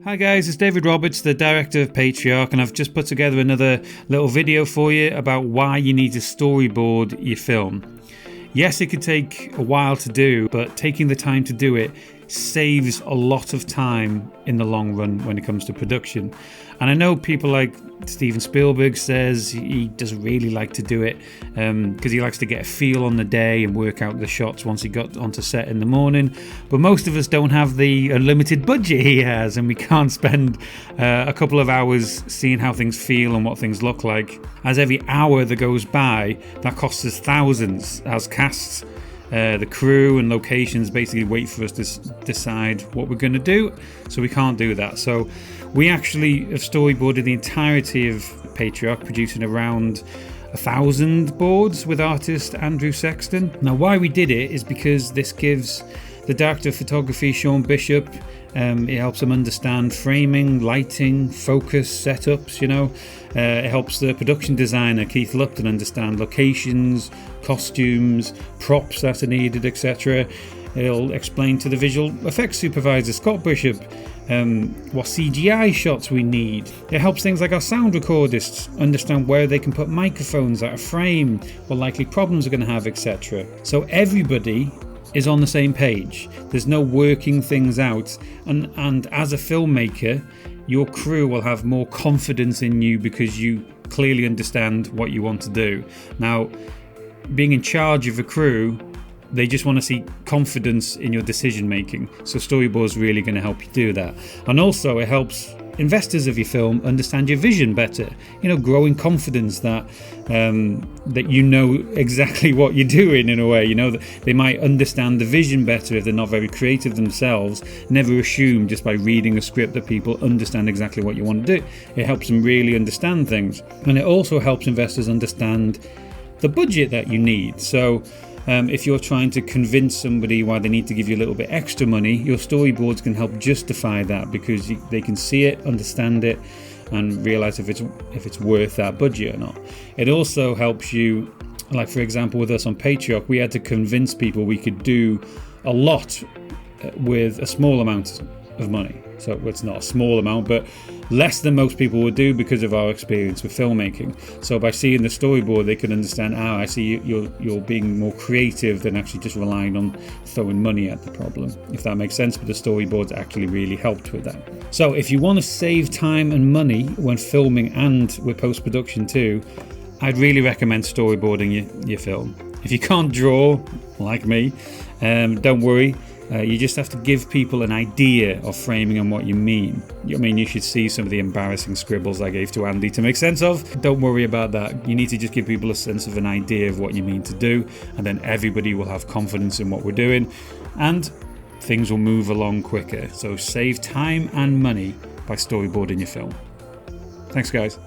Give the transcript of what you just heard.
Hi guys, it's David Roberts, the director of Patriarch, and I've just put together another little video for you about why you need to storyboard your film. Yes, it could take a while to do, but taking the time to do it saves a lot of time in the long run when it comes to production. And I know people like Steven Spielberg says he doesn't really like to do it because he likes to get a feel on the day and work out the shots once he got onto set in the morning. But most of us don't have the unlimited budget he has, and we can't spend a couple of hours seeing how things feel and what things look like. As every hour that goes by, that costs us thousands as casts. The crew and locations basically wait for us to decide what we're going to do, so we can't do that. So we actually have storyboarded the entirety of Patriarch, producing around 1,000 boards with artist Andrew Sexton. Now, why we did it is because this gives the director of photography, Sean Bishop, it helps him understand framing, lighting, focus, setups, it helps the production designer, Keith Lupton, understand locations, costumes, props that are needed, etc. It'll explain to the visual effects supervisor, Scott Bishop, what CGI shots we need. It helps things like our sound recordists understand where they can put microphones out of frame, what likely problems are going to have, etc. So everybody is on the same page. There's no working things out, and as a filmmaker, your crew will have more confidence in you because you clearly understand what you want to do. Now, being in charge of a crew, they just want to see confidence in your decision making. So Storyboard is really going to help you do that. And also it helps investors of your film understand your vision better. Growing confidence that you know exactly what you're doing in a way. That they might understand the vision better if they're not very creative themselves. Never assume just by reading a script that people understand exactly what you want to do. It helps them really understand things. And it also helps investors understand the budget that you need. So if you're trying to convince somebody why they need to give you a little bit extra money, your storyboards can help justify that because they can see it, understand it, and realise if it's worth that budget or not. It also helps you, like for example with us on Patriarch, we had to convince people we could do a lot with a small amount of money. So it's not a small amount, but less than most people would do because of our experience with filmmaking. So by seeing the storyboard, they can understand, I see you're being more creative than actually just relying on throwing money at the problem, if that makes sense. But the storyboards actually really helped with that. So if you want to save time and money when filming and with post-production too, I'd really recommend storyboarding your film. If you can't draw, like me, don't worry. You just have to give people an idea of framing and what you mean. You should see some of the embarrassing scribbles I gave to Andy to make sense of. Don't worry about that. You need to just give people a sense of an idea of what you mean to do, and then everybody will have confidence in what we're doing, and things will move along quicker. So save time and money by storyboarding your film. Thanks, guys.